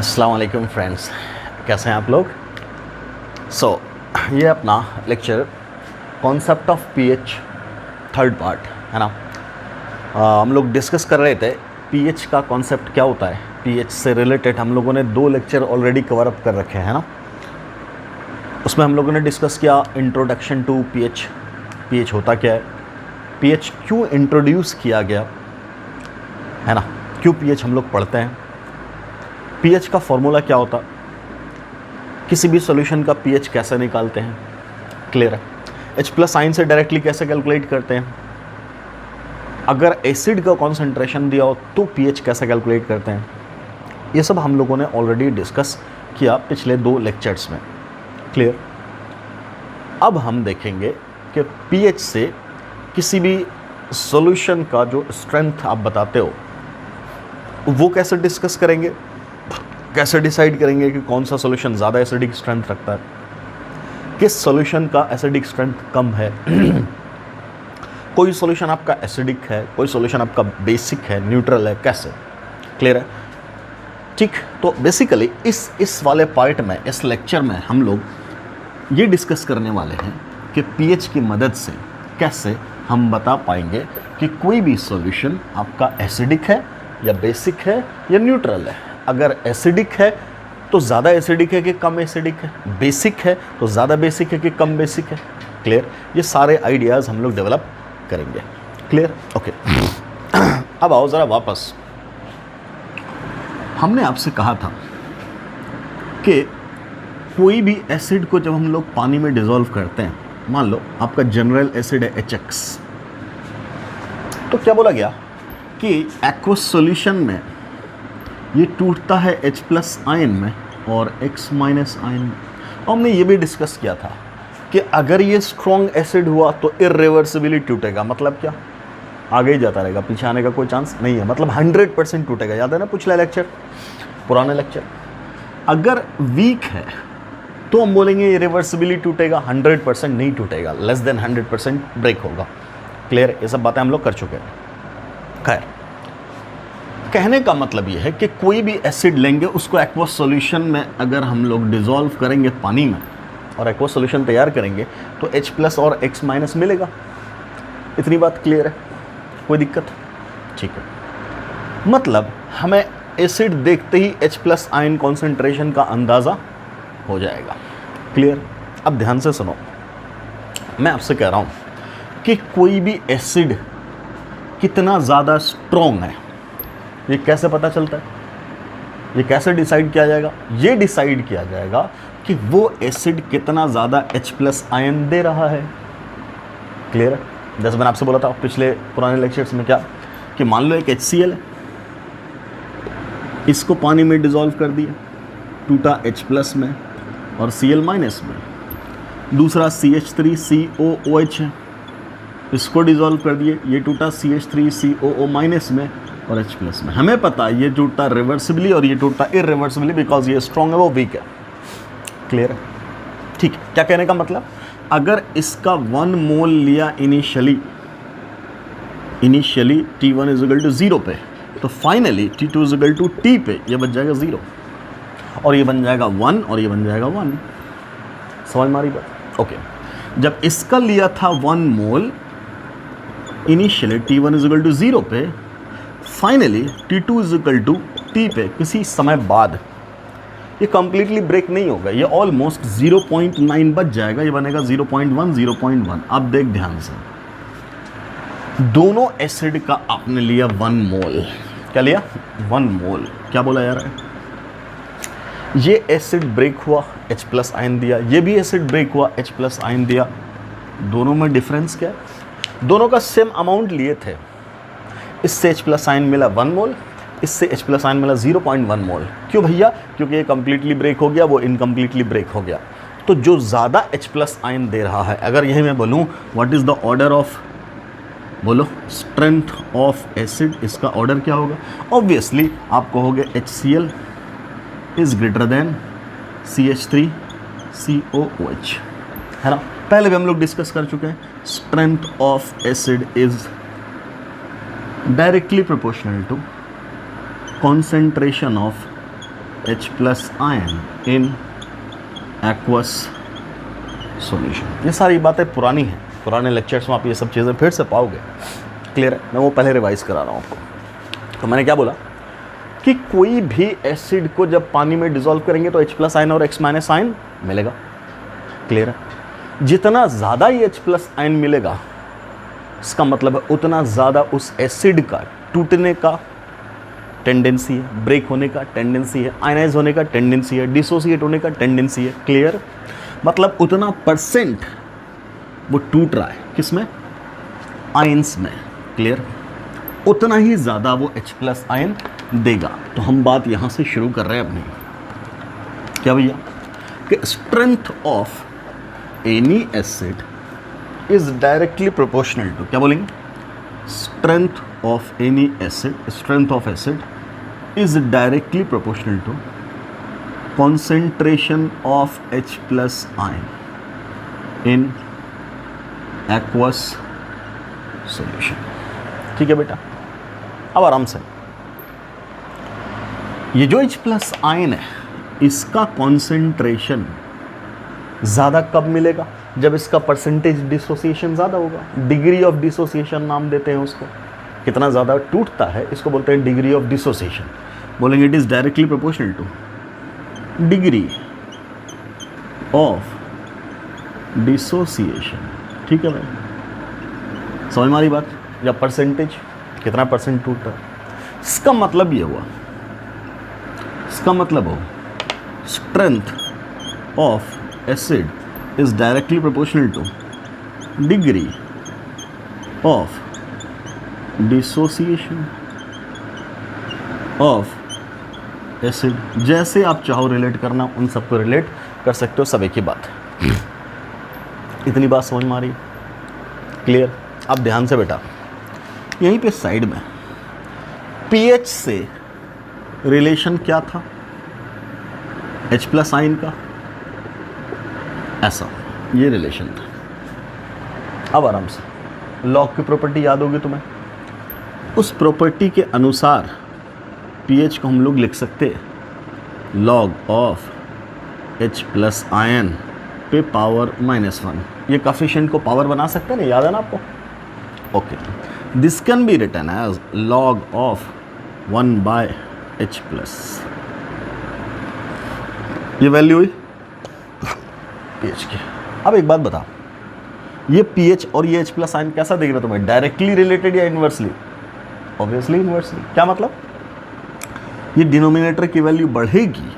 अस्सलाम वालेकुम फ्रेंड्स, कैसे हैं आप लोग। ये अपना lecture concept of pH third part है ना। हम लोग डिस्कस कर रहे थे पीएच का कॉन्सेप्ट क्या होता है। पीएच से रिलेटेड हम लोगों ने 2 लेक्चर ऑलरेडी कवर अप कर रखे हैं ना। उसमें हम लोगों ने डिस्कस किया इंट्रोडक्शन टू पीएच, पीएच होता क्या है, पीएच क्यों इंट्रोड्यूस किया गया है ना, क्यों पीएच हम लोग पढ़ते हैं, पीएच का फॉर्मूला क्या होता, किसी भी सॉल्यूशन का पीएच कैसे निकालते हैं, क्लियर है। H प्लस आयन से डायरेक्टली कैसे कैलकुलेट करते हैं, अगर एसिड का कॉन्सेंट्रेशन दिया हो तो पीएच कैसे कैलकुलेट करते हैं, ये सब हम लोगों ने ऑलरेडी डिस्कस किया पिछले 2 लेक्चर्स में, क्लियर। अब हम देखेंगे कि पीएच से किसी भी सॉल्यूशन का जो स्ट्रेंथ आप बताते हो वो कैसे डिस्कस करेंगे, कैसे डिसाइड करेंगे कि कौन सा सॉल्यूशन ज़्यादा एसिडिक स्ट्रेंथ रखता है, किस सॉल्यूशन का एसिडिक स्ट्रेंथ कम है कोई सॉल्यूशन आपका एसिडिक है, कोई सॉल्यूशन आपका बेसिक है, न्यूट्रल है, कैसे, क्लियर है। ठीक, तो बेसिकली इस वाले पार्ट में, इस लेक्चर में हम लोग ये डिस्कस करने वाले हैं कि पीएच की मदद से कैसे हम बता पाएंगे कि कोई भी सॉल्यूशन आपका एसिडिक है या बेसिक है या न्यूट्रल है। अगर एसिडिक है तो ज़्यादा एसिडिक है कि कम एसिडिक है, बेसिक है तो ज़्यादा बेसिक है कि कम बेसिक है, क्लियर। ये सारे आइडियाज़ हम लोग डेवलप करेंगे, क्लियर, ओके। अब आओ ज़रा वापस, हमने आपसे कहा था कि कोई भी एसिड को जब हम लोग पानी में डिज़ोल्व करते हैं, मान लो आपका जनरल एसिड है HX, तो क्या बोला गया कि एक्वस सॉल्यूशन में ये टूटता है H प्लस आयन में और X माइनस आयन में। हमने ये भी डिस्कस किया था कि अगर ये स्ट्रॉन्ग एसिड हुआ तो इर्रिवर्सिबली टूटेगा, मतलब क्या, आगे ही जाता रहेगा, पीछे आने का कोई चांस नहीं है, मतलब 100% टूटेगा। याद है ना पिछला लेक्चर, पुराने लेक्चर। अगर वीक है तो हम बोलेंगे इर्रिवर्सिबली टूटेगा, 100% नहीं टूटेगा, लेस देन 100% ब्रेक होगा, क्लियर। ये सब बातें हम लोग कर चुके हैं। खैर, कहने का मतलब ये है कि कोई भी एसिड लेंगे, उसको एक्वस सॉल्यूशन में अगर हम लोग डिज़ोल्व करेंगे पानी में और एक्वस सॉल्यूशन तैयार करेंगे तो H प्लस और X माइनस मिलेगा। इतनी बात क्लियर है, कोई दिक्कत, ठीक है। मतलब हमें एसिड देखते ही H प्लस आयन कॉन्सेंट्रेशन का अंदाज़ा हो जाएगा, क्लियर। अब ध्यान से सुनो, मैं आपसे कह रहा हूँ कि कोई भी एसिड कितना ज़्यादा स्ट्रॉन्ग है, ये कैसे पता चलता है, ये कैसे डिसाइड किया जाएगा, ये डिसाइड किया जाएगा कि वो एसिड कितना ज़्यादा H प्लस आयन दे रहा है, क्लियर है। जैसे मैंने आपसे बोला था पिछले पुराने लेक्चर्स में क्या, कि मान लो एक HCl है, इसको पानी में डिज़ोल्व कर दिया, टूटा H प्लस में और Cl माइनस में। दूसरा CH3COOH है, इसको डिज़ोल्व कर दिए, ये टूटा CH3COO माइनस में और H प्लस में। हमें पता है ये टूटता रिवर्सिबली और ये टूटता इरिवर्सिबली, बिकॉज ये स्ट्रॉन्ग है वो वीक है, क्लियर है। ठीक है, क्या कहने का मतलब, अगर इसका 1 मोल लिया initially T1 is equal to 0 पे, तो finally T2 is equal to T पे ये बन जाएगा 0 और ये बन जाएगा 1 और ये बन जाएगा 1। समझ मारी बात, ओके। जब इसका लिया था 1 मोल initially T1 is equal to 0 पे, finally T2 is equal to T पे किसी समय बाद, ये कंप्लीटली ब्रेक नहीं होगा, ये ऑलमोस्ट 0.9 बच जाएगा, ये बनेगा 0.1 0.1। अब देख ध्यान से, दोनों एसिड का आपने लिया 1 मोल, क्या लिया 1 मोल, क्या बोला यार, ये एसिड ब्रेक हुआ H प्लस आयन दिया, ये भी एसिड ब्रेक हुआ H प्लस आयन दिया, दोनों में डिफरेंस क्या है, दोनों का सेम अमाउंट लिए थे, इससे H प्लस आयन मिला 1 मोल, इससे H प्लस आयन मिला 0.1 मोल। क्यों भैया, क्योंकि ये कम्प्लीटली ब्रेक हो गया, वो इनकम्प्लीटली ब्रेक हो गया। तो जो ज़्यादा H प्लस आयन दे रहा है, अगर यही मैं बोलूँ what is the order of, बोलो स्ट्रेंथ ऑफ एसिड, इसका ऑर्डर क्या होगा, ऑब्वियसली आप कहोगे HCl is greater than CH3COOH, है ना। पहले भी हम लोग डिस्कस कर चुके हैं, strength of acid is directly proportional to concentration of H plus ion in aqueous solution. ये सारी बातें पुरानी हैं, पुराने लेक्चर्स में आप ये सब चीज़ें फिर से पाओगे। क्लियर है? मैं वो पहले रिवाइज करा रहा हूँ आपको। तो मैंने क्या बोला कि कोई भी एसिड को जब पानी में डिसॉल्व करेंगे तो H प्लस आयन और X माइनस आयन मिलेगा। क्लियर है? जितना ज़्यादा ये H प्लस आयन मिलेगा, इसका मतलब है उतना ज़्यादा उस एसिड का टूटने का टेंडेंसी है, ब्रेक होने का टेंडेंसी है, आयनाइज होने का टेंडेंसी है, डिसोसिएट होने का टेंडेंसी है। क्लियर? मतलब उतना परसेंट वो टूट रहा है, किसमें? आयंस में। क्लियर? उतना ही ज़्यादा वो H प्लस आयन देगा। तो हम बात यहाँ से शुरू कर रहे हैं अपनी, क्या भैया, कि strength of any acid is directly proportional to, क्या बोलेंगे? Strength of any acid, strength of acid is directly proportional to concentration of H plus ion in aqueous solution। ठीक है बेटा, अब आराम से, ये जो H प्लस आयन है इसका कॉन्सेंट्रेशन ज़्यादा कब मिलेगा? जब इसका परसेंटेज डिसोसिएशन ज़्यादा होगा। डिग्री ऑफ डिसोसिएशन नाम देते हैं उसको। कितना ज़्यादा टूटता है इसको बोलते हैं डिग्री ऑफ डिसोसिएशन। बोलेंगे it is directly proportional two degree of dissociation. ठीक है भाई, समझ में आ रही बात? या परसेंटेज, कितना परसेंट टूटता है। इसका मतलब ये हुआ, इसका मतलब हो strength of acid is directly proportional two degree of dissociation of acid. जैसे आप चाहो रिलेट करना, उन सबको रिलेट कर सकते हो, सब एक ही बात है। इतनी बात समझ में आ रही है? क्लियर? अब ध्यान से बेटा, यहीं पे साइड में पीएच से रिलेशन क्या था H प्लस आयन का, ऐसा ये रिलेशन था। अब आराम से लॉग की प्रॉपर्टी याद होगी तुम्हें। उस प्रॉपर्टी के अनुसार pH को हम लोग लिख सकते हैं log of H plus ion पे पावर -1। ये कोफिशिएंट को पावर बना सकते हैं ना, याद है ना आपको? Okay, this can be written as log of 1/H plus. ये वैल्यू हुई pH की। अब एक बात बता, ये pH और ये H प्लस आयन कैसा दिख रहा है तुम्हें? डायरेक्टली रिलेटेड या इनवर्सली? Obviously inversely. क्या मतलब? ये डिनोमिनेटर की वैल्यू बढ़ेगी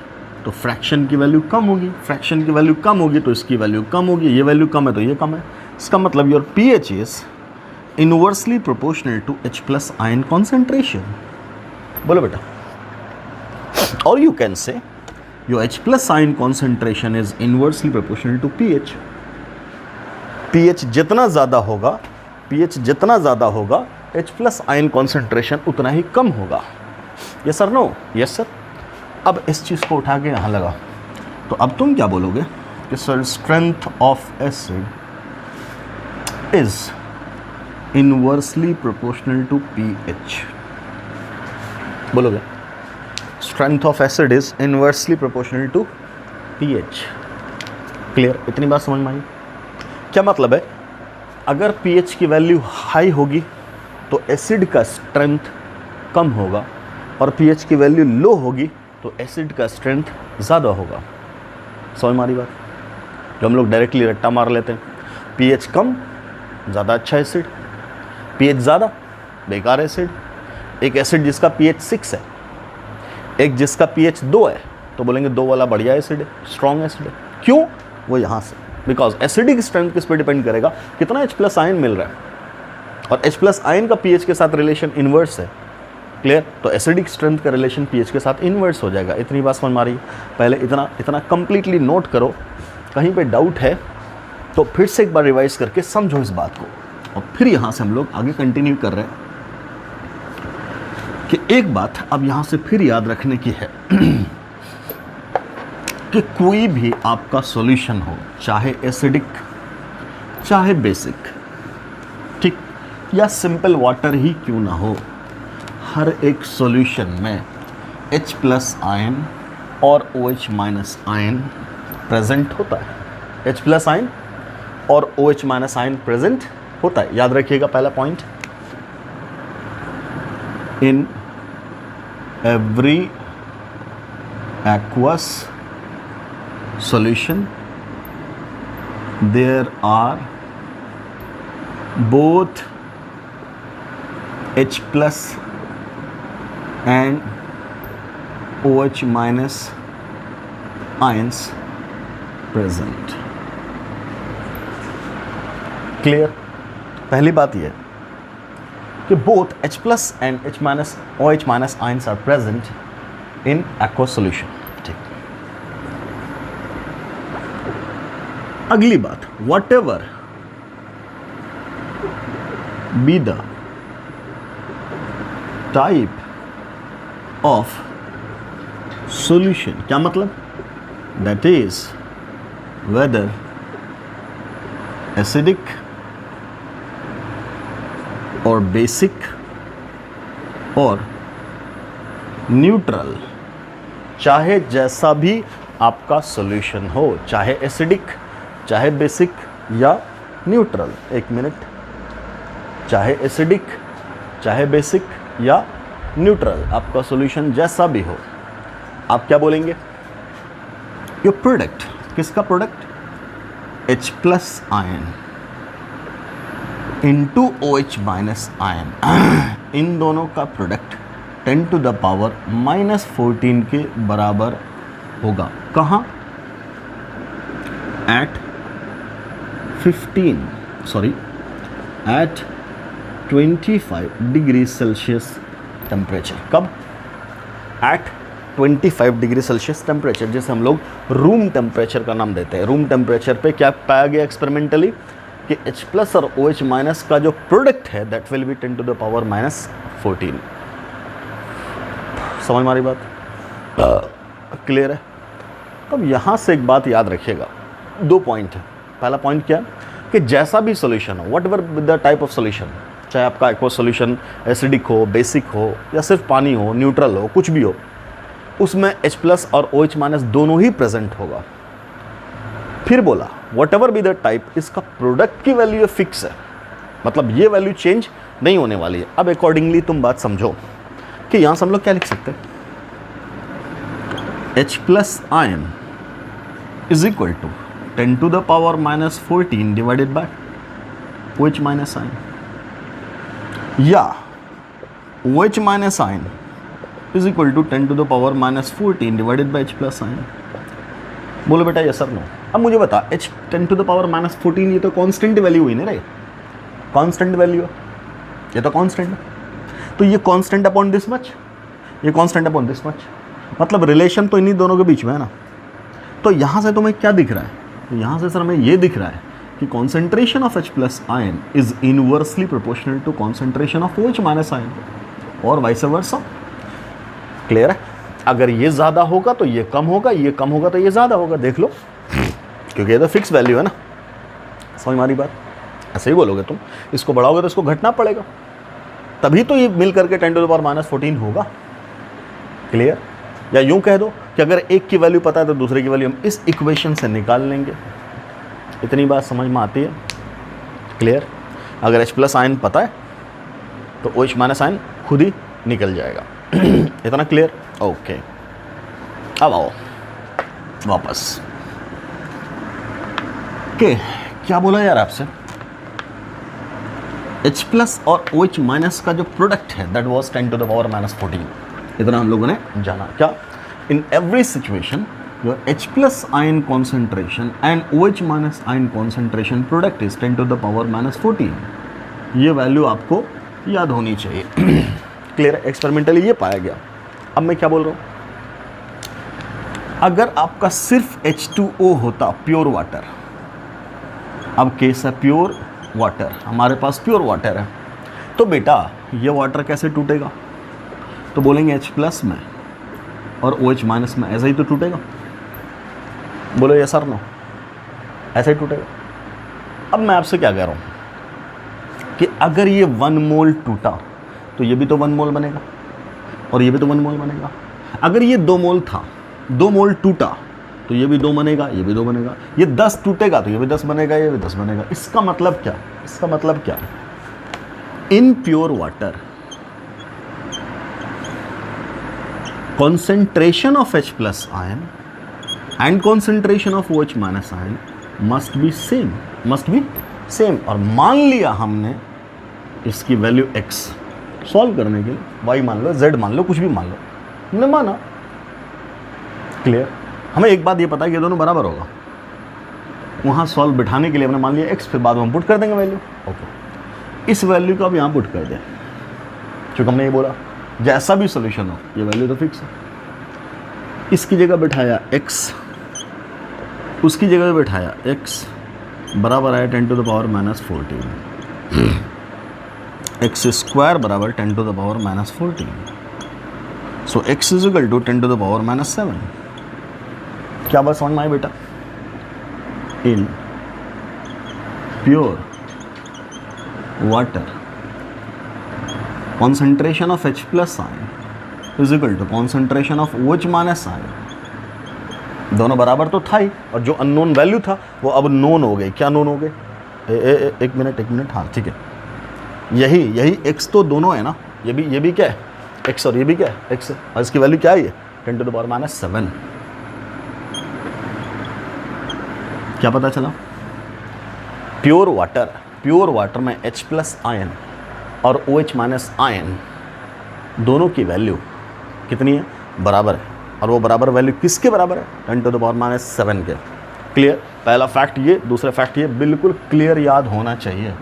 तो फ्रैक्शन की वैल्यू कम होगी, फ्रैक्शन की वैल्यू कम होगी तो इसकी वैल्यू कम होगी, ये वैल्यू कम है तो ये कम है। इसका मतलब your pH is inversely proportional to H plus ion concentration. बोलो बेटा। और you can say your H plus ion concentration is inversely proportional to pH। pH जितना ज़्यादा होगा, pH जितना ज़्यादा होगा, H प्लस आयन कॉन्सेंट्रेशन उतना ही कम होगा। Yes sir? No? Yes sir. अब इस चीज़ को उठा के यहाँ लगा, तो अब तुम क्या बोलोगे कि sir strength of acid is inversely proportional to pH। बोलोगे strength of acid is inversely proportional to pH। Clear? इतनी बात समझ में आई? क्या मतलब है? अगर pH की वैल्यू हाई होगी तो एसिड का स्ट्रेंथ कम होगा, और pH की वैल्यू लो होगी तो एसिड का स्ट्रेंथ ज़्यादा होगा। समझ में आ रही बात? जो हम लोग डायरेक्टली रट्टा मार लेते हैं, pH कम ज़्यादा अच्छा एसिड, pH ज़्यादा बेकार एसिड। एक एसिड जिसका pH 6 है, एक जिसका pH 2 है, तो बोलेंगे 2 वाला बढ़िया एसिड है, स्ट्रॉन्ग एसिड है। क्यों? वो यहाँ से, बिकॉज एसिडिक स्ट्रेंथ किस पे डिपेंड करेगा? कितना H प्लस आयन मिल रहा है, और H प्लस आयन का pH के साथ रिलेशन इन्वर्स है। क्लियर? तो एसिडिक स्ट्रेंथ का रिलेशन pH के साथ इन्वर्स हो जाएगा। इतनी बात समझ में आ रही है? पहले इतना कंप्लीटली नोट करो, कहीं पे डाउट है तो फिर से एक बार रिवाइज करके समझो इस बात को, और फिर यहाँ से हम लोग आगे कंटिन्यू कर रहे हैं कि एक बात अब यहाँ से फिर याद रखने की है कि कोई भी आपका सॉल्यूशन हो, चाहे एसिडिक चाहे बेसिक, ठीक, या सिंपल वाटर ही क्यों ना हो, हर एक सॉल्यूशन में H प्लस आयन और OH माइनस आयन प्रेजेंट होता है। H प्लस आयन और OH माइनस आयन प्रेजेंट होता है। याद रखिएगा पहला point, in every aqueous solution there are both H plus and OH minus ions present. Clear? पहली बात यह कि both H plus and OH minus ions are present in aqueous solution. ठीक। अगली बात, whatever be the type of solution, क्या मतलब? That is whether acidic or basic or neutral, चाहे जैसा भी आपका सॉल्यूशन हो, चाहे एसिडिक, चाहे बेसिक या न्यूट्रल, एक मिनट, चाहे एसिडिक, चाहे बेसिक या न्यूट्रल, आपका सॉल्यूशन जैसा भी हो, आप क्या बोलेंगे? योर प्रोडक्ट, किसका product? H plus ion into OH minus ion, इन दोनों का प्रोडक्ट 10 to the power -14 के बराबर होगा। कहाँ? At 25 degree Celsius temperature. कब? एट 25 डिग्री सेल्सियस टेम्परेचर, जिसे हम लोग रूम टेम्परेचर का नाम देते हैं। रूम टेम्परेचर पे क्या पाया गया एक्सपेरिमेंटली कि H प्लस और OH माइनस का जो प्रोडक्ट है that will be 10 to the power -14। समझ में आ रही बात? क्लियर है? अब यहाँ से एक बात याद रखिएगा, दो पॉइंट है। पहला पॉइंट क्या कि जैसा भी सॉल्यूशन हो, what ever the type of solution, चाहे आपका एक्वस सॉल्यूशन एसिडिक हो, बेसिक हो या सिर्फ पानी हो, न्यूट्रल हो, कुछ भी हो, उसमें H प्लस और OH माइनस दोनों ही प्रेजेंट होगा। फिर बोला what ever be the type, इसका प्रोडक्ट की वैल्यू फिक्स है, मतलब ये वैल्यू चेंज नहीं होने वाली है। अब अकॉर्डिंगली तुम बात समझो कि यहां से हम लोग क्या लिख सकते हैं? H plus ion is equal to 10 to the power -14 divided by OH minus ion, या OH minus ion is equal to 10 to the power -14 divided by H plus ion. बोलो बेटा यस सर नो। अब मुझे बता, H 10 to the power -14 ये तो constant value हुई ना रे, कांस्टेंट वैल्यू, ये तो कांस्टेंट है, तो ये कांस्टेंट अपॉन दिस मच, ये कांस्टेंट अपॉन दिस मच, मतलब रिलेशन तो इन्हीं दोनों के बीच में है ना। तो यहाँ से तुम्हें क्या दिख रहा है? तो यहाँ से सर हमें ये दिख रहा है कि concentration of H plus ion is inversely proportional to concentration of OH minus ion, और वाइस वर्सा। क्लियर है? अगर ये ज़्यादा होगा तो ये कम होगा, ये कम होगा तो ये ज़्यादा होगा। देख लो, क्योंकि ये तो फिक्स वैल्यू है ना। समझ मारी बात? ऐसे ही बोलोगे तुम, इसको बढ़ाओगे तो इसको घटना पड़ेगा, तभी तो ये मिल करके 10 to the power -14 होगा। क्लियर? या यूं कह दो कि अगर एक की वैल्यू पता है तो दूसरे की वैल्यू हम इस इक्वेशन से निकाल लेंगे। इतनी बात समझ में आती है? क्लियर? अगर H प्लस आयन पता है तो OH माइनस आयन खुद ही निकल जाएगा। इतना क्लियर? ओके, अब आओ वापस के क्या बोला यार आपसे? H प्लस और OH माइनस का जो प्रोडक्ट है that was 10 to the power -14। इतना हम लोगों ने जाना। क्या? In every situation your H plus ion concentration and OH minus ion concentration product is 10 to the power -14। ये वैल्यू आपको याद होनी चाहिए। क्लियर? एक्सपेरिमेंटली ये पाया गया। अब मैं क्या बोल रहा हूँ, अगर आपका सिर्फ H2O होता, प्योर वाटर, अब केस है प्योर वाटर, हमारे पास प्योर वाटर है, तो बेटा ये वाटर कैसे टूटेगा? तो बोलेंगे H प्लस में और OH माइनस में, ऐसा ही तो टूटेगा। बोलो ये सर नो, ऐसा ही टूटेगा। अब मैं आपसे क्या कह रहा हूँ कि अगर ये 1 मोल टूटा तो ये भी तो 1 मोल बनेगा और ये भी तो 1 मोल बनेगा। अगर ये 2 मोल था 2 मोल टूटा तो ये भी 2 बनेगा, ये भी 2 बनेगा। ये 10 टूटेगा तो ये भी 10 बनेगा, ये भी 10 बनेगा। इसका मतलब क्या? इसका मतलब क्या? इन pure water concentration of H plus ion and concentration of OH minus ion must be same। और मान लिया हमने इसकी वैल्यू x सॉल्व करने के लिए, y मान लो, z मान लो, कुछ भी मान लो, हमने माना। क्लियर? हमें एक बात ये पता है कि ये दोनों बराबर होगा। वहाँ सॉल्व बिठाने के लिए हमने मान लिया x, फिर बाद में हम पुट कर देंगे वैल्यू। ओके, इस वैल्यू को अब यहाँ पुट कर दें, क्योंकि हमने ये बोला जैसा भी सोल्यूशन हो ये वैल्यू तो फिक्स है। इसकी जगह बिठाया x, उसकी जगह बिठाया x, बराबर आया 10 to the power minus 14। X square बराबर 10 to the power minus 14। So x is equal to 10 to the power minus 7। क्या बात समझ में आई बेटा? In pure water concentration of H plus ion is equal to concentration of OH minus ion। दोनों बराबर तो था ही, और जो अननोन वैल्यू था वो अब नोन हो गए। क्या नोन हो गए? एक मिनट, हाँ ठीक है, यही x तो दोनों है ना, ये भी क्या है x, और ये भी क्या है x, और इसकी वैल्यू क्या है? ये 10 टू द पावर माइनस 7। क्या पता चला? प्योर वाटर में H प्लस आयन और OH माइनस आयन दोनों की वैल्यू कितनी है? बराबर है। और वो बराबर वैल्यू किसके बराबर है? 10 टू द पावर माइनस 7 के। क्लियर? पहला फैक्ट ये, दूसरा फैक्ट ये, बिल्कुल क्लियर याद होना चाहिए।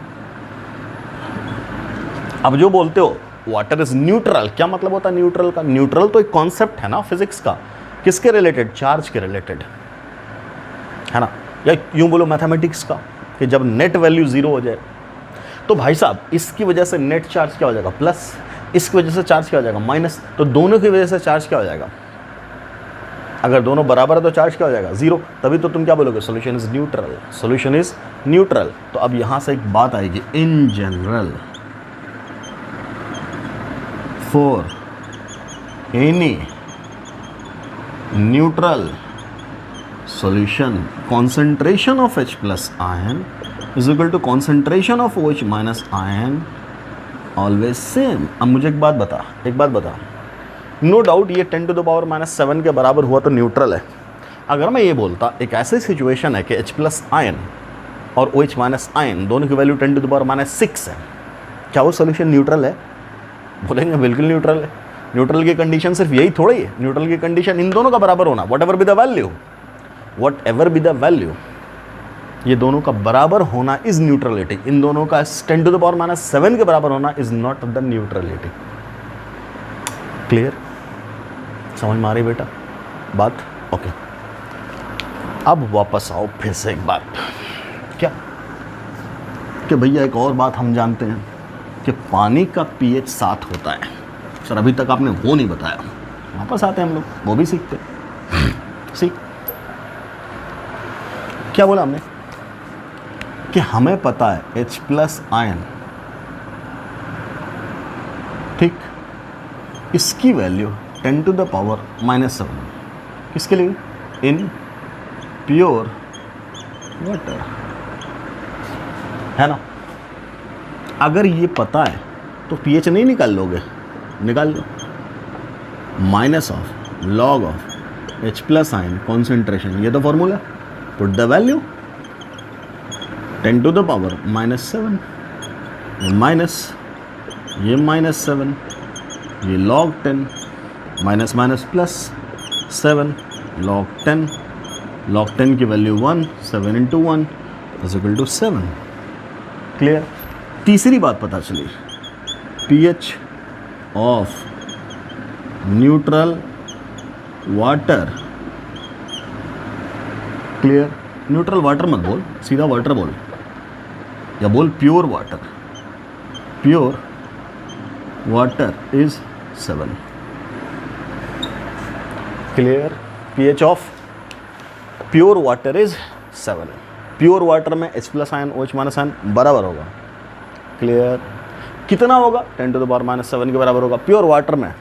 अब जो बोलते हो वाटर इज न्यूट्रल, क्या मतलब होता है न्यूट्रल का? न्यूट्रल तो एक कॉन्सेप्ट है ना फिजिक्स का। किसके रिलेटेड? चार्ज के रिलेटेड, है ना? या यूं बोलो मैथमेटिक्स का, कि जब नेट वैल्यू 0 हो जाए तो भाई साहब इसकी वजह से नेट चार्ज क्या हो जाएगा? प्लस, इसकी वजह से चार्ज क्या हो जाएगा? माइनस। तो दोनों की वजह से चार्ज क्या हो जाएगा? अगर दोनों बराबर है तो चार्ज क्या हो जाएगा? 0। तभी तो तुम क्या बोलोगे? Solution is neutral, solution is neutral. तो अब यहां से एक बात आएगी, in general for any neutral solution concentration of H plus ion is equal to concentration of OH minus ion always same। अब मुझे एक बात बता, नो डाउट ये 10 टू द पावर माइनस 7 के बराबर हुआ तो न्यूट्रल है। अगर मैं ये बोलता एक ऐसी सिचुएशन है कि H प्लस आयन और OH माइनस आयन दोनों की value 10 to the power minus 6 है, क्या वो सोल्यूशन न्यूट्रल है? बोलेंगे बिल्कुल न्यूट्रल है। न्यूट्रल की कंडीशन सिर्फ यही थोड़ी है, न्यूट्रल की कंडीशन इन दोनों का बराबर होना, whatever be the value, ये दोनों का बराबर होना इज न्यूट्रलिटी। इन दोनों का 10 टू द पावर माइनस 7 के बराबर होना is not the neutrality. Clear? समझ में आ रही बेटा बात? ओके, अब वापस आओ फिर से एक बात, क्या कि भैया एक और बात हम जानते हैं कि पानी का pH 7 होता है। सर अभी तक आपने वो नहीं बताया, वापस आते हैं हम लोग, वो भी सीखते सीख। क्या बोला हमने? कि हमें पता है H प्लस आयन, ठीक, इसकी value 10 to the power minus 7। किसके लिए? इन प्योर वाटर, है ना? अगर ये पता है तो pH नहीं निकाल लोगे? निकाल लो। Minus of log of H plus ion concentration, ये तो formula. Put the value 10 to the power minus 7, ये माइनस 7, ये log 10, minus minus plus 7, log 10 की value 1, 7 into 1 is equal to 7। Clear? तीसरी बात पता चली, pH of neutral water. Clear? Neutral water मत बोल, सीधा वाटर बोल, या बोल pure water is 7। Clear? pH of pure water is 7। Pure water में H plus ion OH minus ion बराबर होगा। क्लियर? कितना होगा? 10 टू द पावर माइनस 7 के बराबर होगा प्योर वाटर में।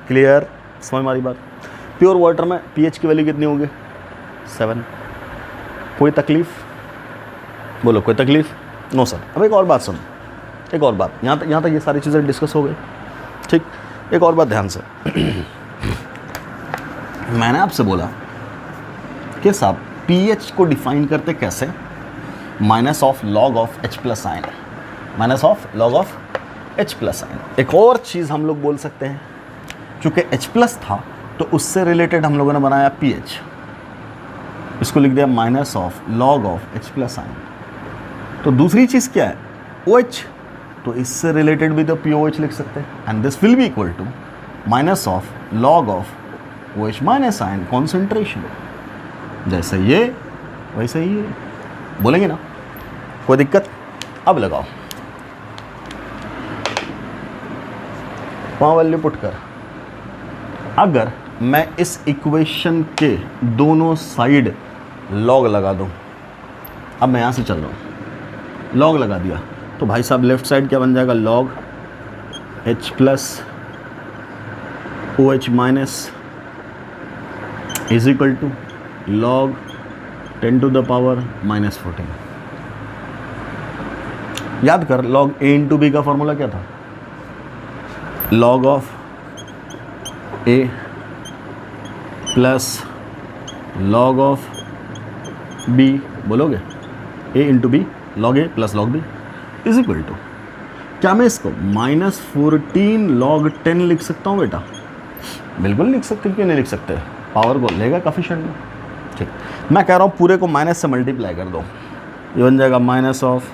क्लियर? समझ हमारी बात? प्योर वाटर में pH की वैल्यू कितनी होगी? 7। कोई तकलीफ? बोलो कोई तकलीफ? No sir. अब एक और बात सुनो, एक और बात, यहाँ तक ये सारी चीज़ें डिस्कस हो गई, ठीक। एक और बात ध्यान से मैंने आपसे बोला कि साहब pH को डिफाइन करते कैसे? Minus of log of H plus ion, minus of log of H plus ion. एक और चीज़ हम लोग बोल सकते हैं, चूँकि H प्लस था तो उससे रिलेटेड हम लोगों ने बनाया pH, इसको लिख दिया minus of log of H plus ion. तो दूसरी चीज़ क्या है? OH, तो इससे रिलेटेड भी तो POH लिख सकते हैं, and this will be equal to minus of log of OH minus ion concentration. जैसे ये वैसे ही ये बोलेंगे ना, कोई दिक्कत? अब लगाओ वहाँ वैल्यू पुट कर। अगर मैं इस इक्वेशन के दोनों साइड लॉग लगा दूँ, अब मैं यहाँ से चल रहा हूँ, लॉग लगा दिया तो भाई साहब लेफ्ट साइड क्या बन जाएगा? Log H plus OH minus is equal to log 10 to the power minus 14। याद कर, लॉग A इंटू बी का फॉर्मूला क्या था? Log of A plus log of B, बोलोगे A into B, log A plus log B is equal to, क्या मैं इसको minus 14 log 10 लिख सकता हूँ बेटा? बिल्कुल लिख सकते, क्यों नहीं लिख सकते? पावर को लेगा कोफिशिएंट में, ठीक। मैं कह रहा हूँ पूरे को माइनस से मल्टीप्लाई कर दो, ये बन जाएगा minus of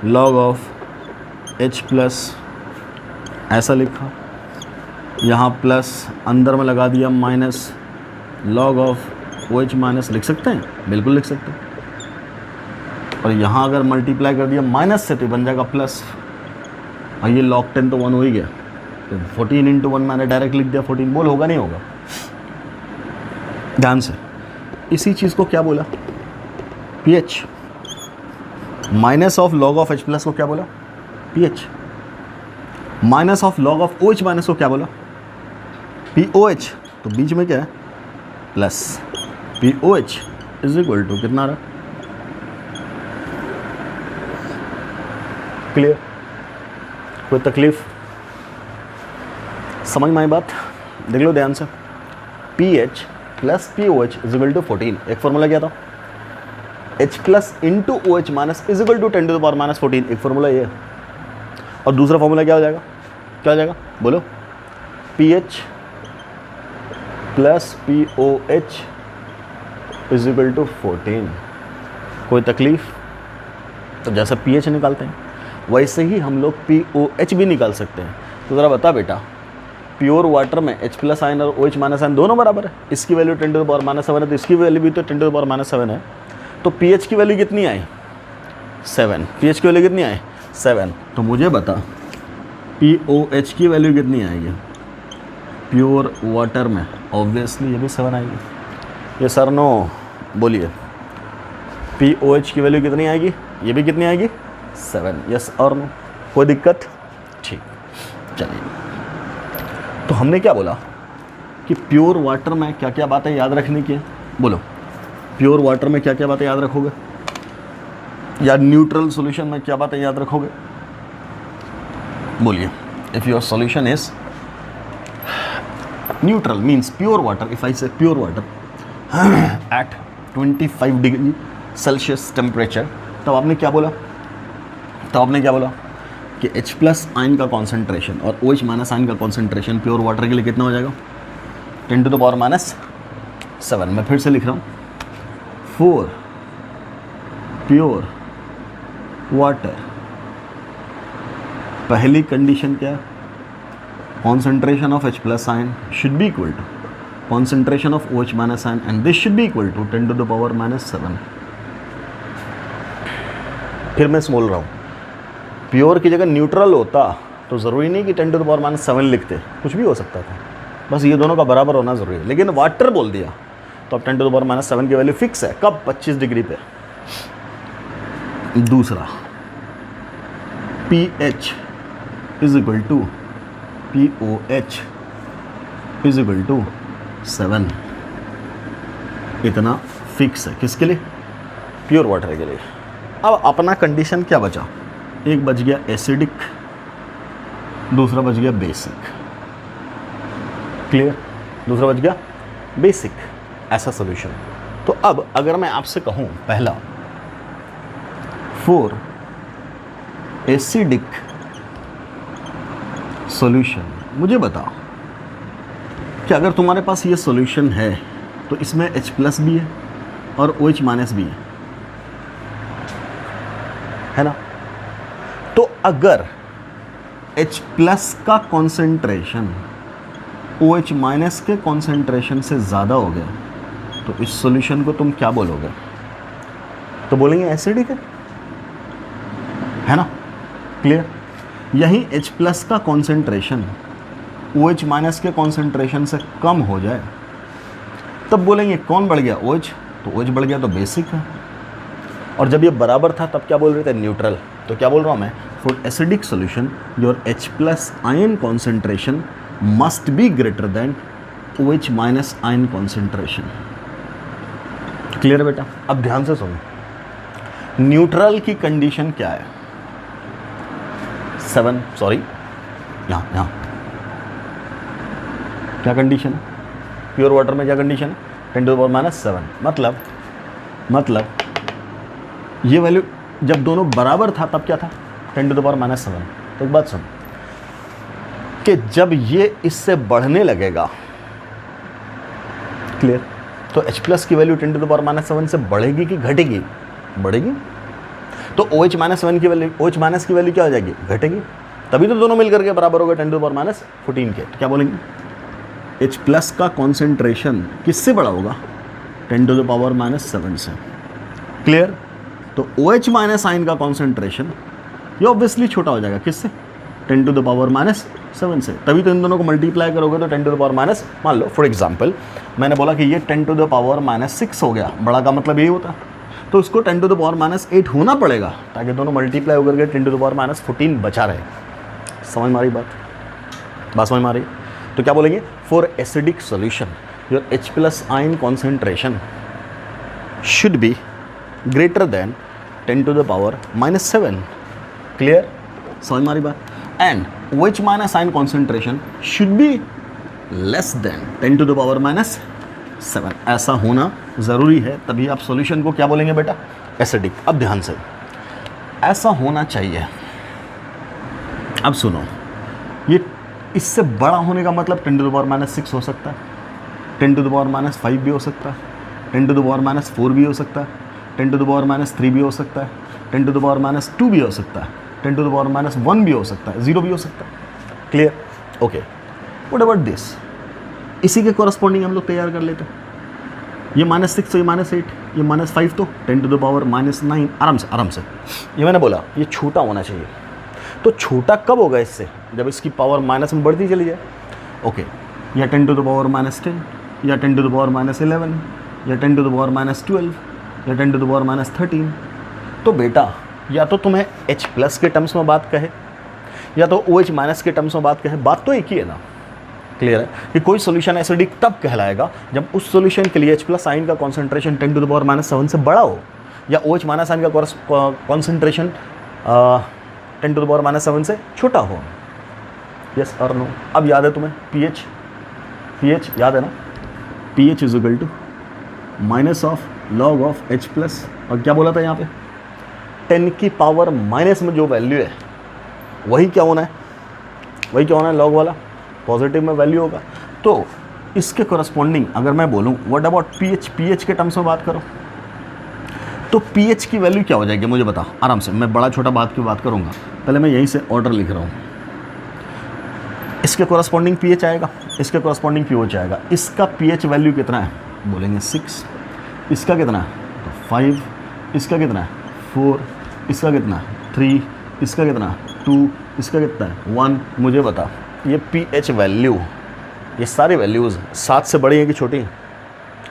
log of H plus, ऐसा लिखा, यहाँ प्लस अंदर में लगा दिया minus log of OH minus, लिख सकते हैं? बिल्कुल लिख सकते हैं। और यहाँ अगर मल्टीप्लाई कर दिया माइनस से तो बन जाएगा प्लस, और ये लॉग 10 तो 1 हो ही गया, तो 14 इंटू 1 मैंने डायरेक्ट लिख दिया 14। बोल होगा नहीं होगा? ध्यान से, इसी चीज़ को क्या बोला? pH। Minus of log of H plus को क्या बोला? pH। Minus of log of OH minus को क्या बोला? POH। तो बीच में क्या है? Plus POH is equal to कितना रहा? क्लियर? कोई तकलीफ? समझ में आई बात? देख लो ध्यान से, pH plus POH is equal to 14। एक फॉर्मूला क्या था? H plus into OH minus is equal to 10 to the power minus 14। एक फॉर्मूला ये है। और दूसरा फॉर्मूला क्या हो जाएगा? क्या हो जाएगा? बोलो। pH plus POH is equal to 14। कोई तकलीफ? तो जैसा pH निकालते हैं वैसे ही हम लोग POH भी निकाल सकते हैं। तो ज़रा बता बेटा, प्योर वाटर में H प्लस आयन और OH माइनस आयन दोनों बराबर है। इसकी value 10 to the power minus 7 है, तो इसकी वैल्यू भी तो 10 टू द पावर माइनस 7 है। तो pH की वैल्यू कितनी आई? 7। pH की वैल्यू कितनी आई? 7। तो मुझे बता POH की वैल्यू कितनी आएगी प्योर वाटर में? ऑब्वियसली ये भी 7 आएगी। ये सर नो बोलिए, POH की वैल्यू कितनी आएगी? ये भी कितनी आएगी? 7। यस और नो? कोई दिक्कत? ठीक, चलिए। तो हमने क्या बोला कि प्योर वाटर में क्या क्या बातें याद रखने की है? बोलो, प्योर वाटर में क्या क्या बातें याद रखोगे, या न्यूट्रल सॉल्यूशन में क्या बातें याद रखोगे? बोलिए। If your solution is neutral means pure water, if I say pure water at 25 degree Celsius temperature, तब आपने क्या बोला? कि H प्लस आयन का कॉन्सेंट्रेशन और OH माइनस आयन का कॉन्सेंट्रेशन प्योर वाटर के लिए कितना हो जाएगा? 10 टू द पावर माइनस 7। मैं फिर से लिख रहा हूँ, फॉर प्योर वाटर पहली कंडीशन क्या है? Concentration of H plus ion should be equal to concentration of OH minus ion, and this should be equal to 10 to the power minus 7। फिर मैं बोल रहा हूँ, प्योर की जगह न्यूट्रल होता तो ज़रूरी नहीं कि 10 टू द पावर माइनस 7 लिखते, कुछ भी हो सकता था, बस ये दोनों का बराबर होना ज़रूरी है। लेकिन वाटर बोल दिया तो अब 10 टू द पावर माइनस 7 की वैल्यू फिक्स है। कब? 25 डिग्री पे। दूसरा, pH is equal to POH is equal to 7 इतना फिक्स है किसके लिए? प्योर वाटर के लिए। अब अपना कंडीशन क्या बचा? एक बच गया एसिडिक, दूसरा बच गया बेसिक। क्लियर? दूसरा बच गया बेसिक, ऐसा सॉल्यूशन। तो अब अगर मैं आपसे कहूं पहला फॉर एसिडिक सॉल्यूशन, मुझे बताओ कि अगर तुम्हारे पास ये सॉल्यूशन है तो इसमें H+ भी है और OH- भी है ना? तो अगर H+ का कॉन्सेंट्रेशन OH- के कॉन्सेंट्रेशन से ज़्यादा हो गया तो इस सॉल्यूशन को तुम क्या बोलोगे? तो बोलेंगे एसिडिक है ना? क्लियर? यही H+ का कॉन्सेंट्रेशन OH- के कॉन्सेंट्रेशन से कम हो जाए तब बोलेंगे कौन बढ़ गया? OH। तो OH बढ़ गया तो बेसिक है। और जब ये बराबर था तब क्या बोल रहे थे? न्यूट्रल। तो क्या बोल रहा हूँ मैं? For acidic solution your H+ ion concentration must be greater than OH- ion concentration. Clear बेटा? अब ध्यान से सुनो, न्यूट्रल की कंडीशन क्या है? 7, सॉरी यहाँ क्या कंडीशन है? प्योर वाटर में क्या कंडीशन है? 10⁻⁻⁷। मतलब ये वैल्यू जब दोनों बराबर था तब क्या था? 10⁻⁷। तो एक बात सुन कि जब ये इससे बढ़ने लगेगा, क्लियर, तो H+ की वैल्यू 10⁻⁷ से बढ़ेगी कि घटेगी? बढ़ेगी। तो OH- की वैल्यू क्या हो जाएगी? घटेगी। तभी तो दोनों मिलकर के बराबर हो गए 10⁻14 के। तो क्या बोलेंगे? H+ का कॉन्सेंट्रेशन किससे बड़ा होगा? 10⁻⁷ से। क्लियर? तो OH- आयन का कॉन्सेंट्रेशन ये ऑब्वियसली छोटा हो जाएगा किससे? 10⁻⁷ से। तभी तो इन दोनों को मल्टीप्लाई करोगे तो 10⁻, मान लो फॉर एग्जांपल मैंने बोला कि ये 10⁻6 हो गया, बड़ा का मतलब यही होता, तो उसको 10⁻8 होना पड़ेगा ताकि दोनों मल्टीप्लाई होकर के 10⁻14 बचा रहे। समझ में आ रही बात समझ में आ रही? तो क्या बोलेंगे? For acidic solution your H+ ion concentration should be greater than 10⁻⁷। Clear? समझ में आ रही बात? And OH- ion concentration should be less than 10⁻⁷। ऐसा होना ज़रूरी है, तभी आप सॉल्यूशन को क्या बोलेंगे बेटा? एसिडिक। अब ध्यान से, ऐसा होना चाहिए। अब सुनो, ये इससे बड़ा होने का मतलब 10⁻6 हो सकता है, 10⁻5 भी हो सकता है, 10⁻4 भी हो सकता है, 10⁻3 भी हो सकता है, 10⁻2 भी हो सकता है, 10⁻1 भी हो सकता है, 0 भी हो सकता है। Clear? Okay, what about this? इसी के कॉरस्पॉन्डिंग हम लोग तैयार कर लेते हैं। ये -6 तो ये -8, ये -5 तो 10⁻9। आराम से ये मैंने बोला ये छोटा होना चाहिए। तो छोटा कब होगा इससे? जब इसकी पावर माइनस में बढ़ती चली जाए। ओके, या 10⁻10 या 10⁻11 या 10⁻12 या 10⁻13। तो बेटा या तो तुम्हें H+ के टर्म्स में बात कहे या तो OH- के टर्म्स में बात कहे, बात तो एक ही है ना। क्लियर है कि कोई सॉल्यूशन एसिडिक तब कहलाएगा जब उस सॉल्यूशन के लिए H+ आयन का कॉन्सेंट्रेशन 10⁻7 से बड़ा हो या OH- आयन का कॉन्सेंट्रेशन 10⁻7 से छोटा हो। यस और नो? अब याद है तुम्हें pH याद है ना? pH is equal to -log of H+, और क्या बोला था यहाँ पे? 10 की पावर माइनस में जो वैल्यू है वही क्या होना है? लॉग वाला पॉजिटिव में वैल्यू होगा। तो इसके कॉरस्पॉन्डिंग अगर मैं बोलूँ व्हाट अबाउट pH के टर्म्स में बात करो तो pH की वैल्यू क्या हो जाएगी मुझे बता आराम से। मैं बड़ा छोटा बात की बात करूँगा, पहले मैं यहीं से ऑर्डर लिख रहा हूँ। इसके कॉरस्पॉन्डिंग pH आएगा, इसके कॉरस्पॉन्डिंग pH आएगा। इसका pH वैल्यू कितना है? बोलेंगे 6। इसका कितना है? तो 5। इसका कितना है? 4। इसका कितना है? 3। इसका कितना है? 2। इसका कितना है? 1। मुझे बता ये pH वैल्यू, ये सारी वैल्यूज़ 7 से बड़ी हैं कि छोटी हैं?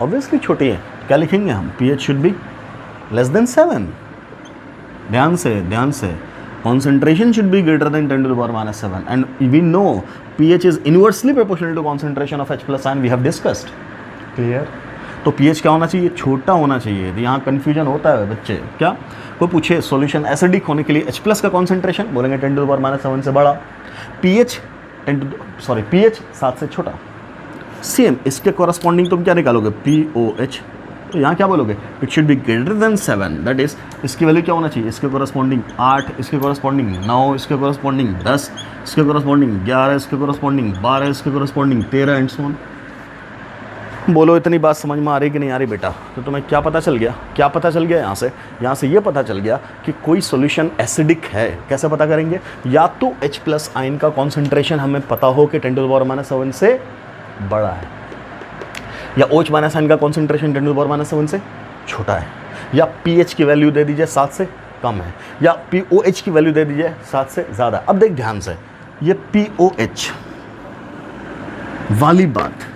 ऑब्वियसली छोटी हैं। क्या लिखेंगे हम? pH should be less than 7। ध्यान से concentration should be greater than 10⁻7 and we know pH is inversely proportional to concentration of H+ ion, we have discussed. Clear. तो पीएच क्या होना चाहिए, छोटा होना चाहिए। तो यहाँ कन्फ्यूजन होता है बच्चे, क्या कोई पूछे सॉल्यूशन एसिडिक होने के लिए H प्लस का कॉन्सेंट्रेशन, बोलेंगे 10⁻⁻7 से बड़ा, पीएच पीएच 7 से छोटा। सेम इसके कॉरस्पॉन्डिंग तुम क्या निकालोगे, POH। तो यहाँ क्या बोलोगे, it should be greater than 7, that is इसकी वैल्यू क्या होना चाहिए, इसके कॉरस्पॉन्डिंग 8, इसके कॉरस्पॉन्डिंग 9, इसके कॉरस्पॉन्डिंग 10, इसके कॉरस्पॉन्डिंग 11, इसके कॉरस्पॉन्डिंग 12, इसके कॉरस्पॉन्डिंग 13 एंड सो ऑन। बोलो इतनी बात समझ में आ रही कि नहीं आ रही बेटा। तो तुम्हें क्या पता चल गया, क्या पता चल गया यहाँ से ये पता चल गया कि कोई सॉल्यूशन एसिडिक है। कैसे पता करेंगे, या तो H प्लस आयन का कॉन्सेंट्रेशन हमें पता हो कि 10⁻⁻7 से बड़ा है, या OH माइनस आयन का कॉन्सेंट्रेशन 10⁻⁻7 से छोटा है, या pH की वैल्यू दे दीजिए 7 से कम है, या POH की वैल्यू दे दीजिए 7 से ज़्यादा। अब देख ध्यान से, ये POH वाली बात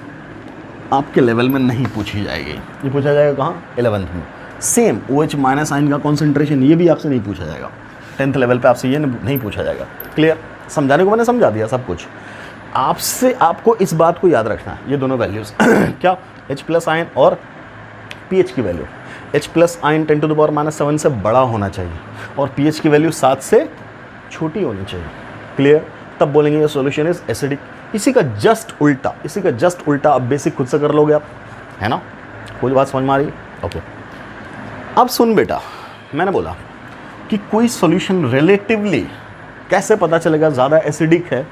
आपके लेवल में नहीं पूछी जाएगी, ये पूछा जाएगा कहाँ, 11th में। सेम OH माइनस आयन का कॉन्सेंट्रेशन, ये भी आपसे नहीं पूछा जाएगा 10th लेवल पे, आपसे ये नहीं पूछा जाएगा। क्लियर, समझाने को मैंने समझा दिया सब कुछ। आपसे आपको इस बात को याद रखना है, ये दोनों वैल्यूज़ क्या, H प्लस आयन और pH की वैल्यू। H प्लस आयन 10⁻⁻7 से बड़ा होना चाहिए और pH की वैल्यू 7 से छोटी होनी चाहिए। क्लियर, तब बोलेंगे ये सॉल्यूशन इज एसिडिक। इसी का जस्ट उल्टा अब बेसिक खुद से कर लोगे आप, है ना। कोई बात समझ में आ रही है, ओके। अब सुन बेटा, मैंने बोला कि कोई सॉल्यूशन रिलेटिवली कैसे पता चलेगा ज़्यादा एसिडिक है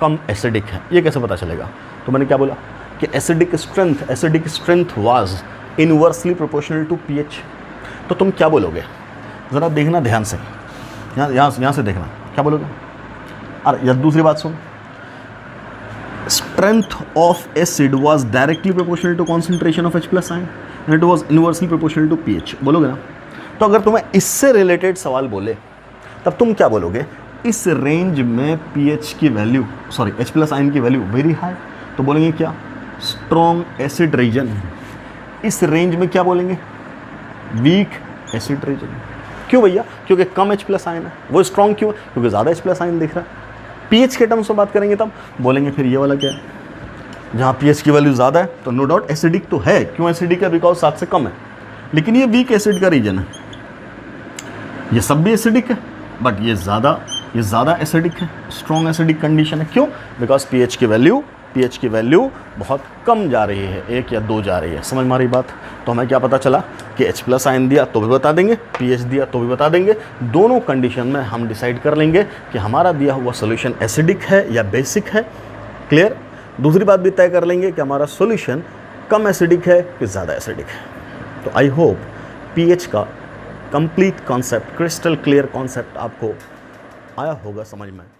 कम एसिडिक है, ये कैसे पता चलेगा। तो मैंने क्या बोला कि acidic strength was inversely proportional to pH। तो तुम क्या बोलोगे, ज़रा देखना ध्यान से, यहाँ से देखना क्या बोलोगे। अरे यार दूसरी बात सुन, strength of acid was directly proportional to concentration of H plus ion and it was inversely proportional to pH, बोलोगे ना। तो अगर तुम्हें इससे रिलेटेड सवाल बोले तब तुम क्या बोलोगे, इस रेंज में pH की वैल्यू H प्लस आयन की वैल्यू वेरी हाई, तो बोलेंगे क्या, स्ट्रॉन्ग एसिड रीजन। इस रेंज में क्या बोलेंगे, वीक एसिड रीजन। क्यों भैया, क्योंकि कम H प्लस आयन है। वो स्ट्रॉन्ग क्यों, क्योंकि ज़्यादा H प्लस आयन दिख रहा है। pH के टर्म्स में बात करेंगे तब बोलेंगे फिर ये वाला क्या है, जहाँ pH की वैल्यू ज़्यादा है तो नो डाउट एसिडिक तो है। क्यों एसिडिक है, बिकॉज 7 से कम है, लेकिन ये वीक एसिड का रीजन है। ये सब भी एसिडिक है बट ये ज़्यादा एसिडिक है, स्ट्रॉन्ग एसिडिक कंडीशन है। क्यों, बिकॉज pH की वैल्यू बहुत कम जा रही है, 1 या 2 जा रही है। समझ में आ रही बात। तो हमें क्या पता चला कि H प्लस आयन दिया तो भी बता देंगे, pH दिया तो भी बता देंगे। दोनों कंडीशन में हम डिसाइड कर लेंगे कि हमारा दिया हुआ सॉल्यूशन एसिडिक है या बेसिक है। क्लियर, दूसरी बात भी तय कर लेंगे कि हमारा सॉल्यूशन कम एसिडिक है कि ज़्यादा एसिडिक है। तो आई होप pH का complete concept, crystal clear concept आपको आया होगा समझ में।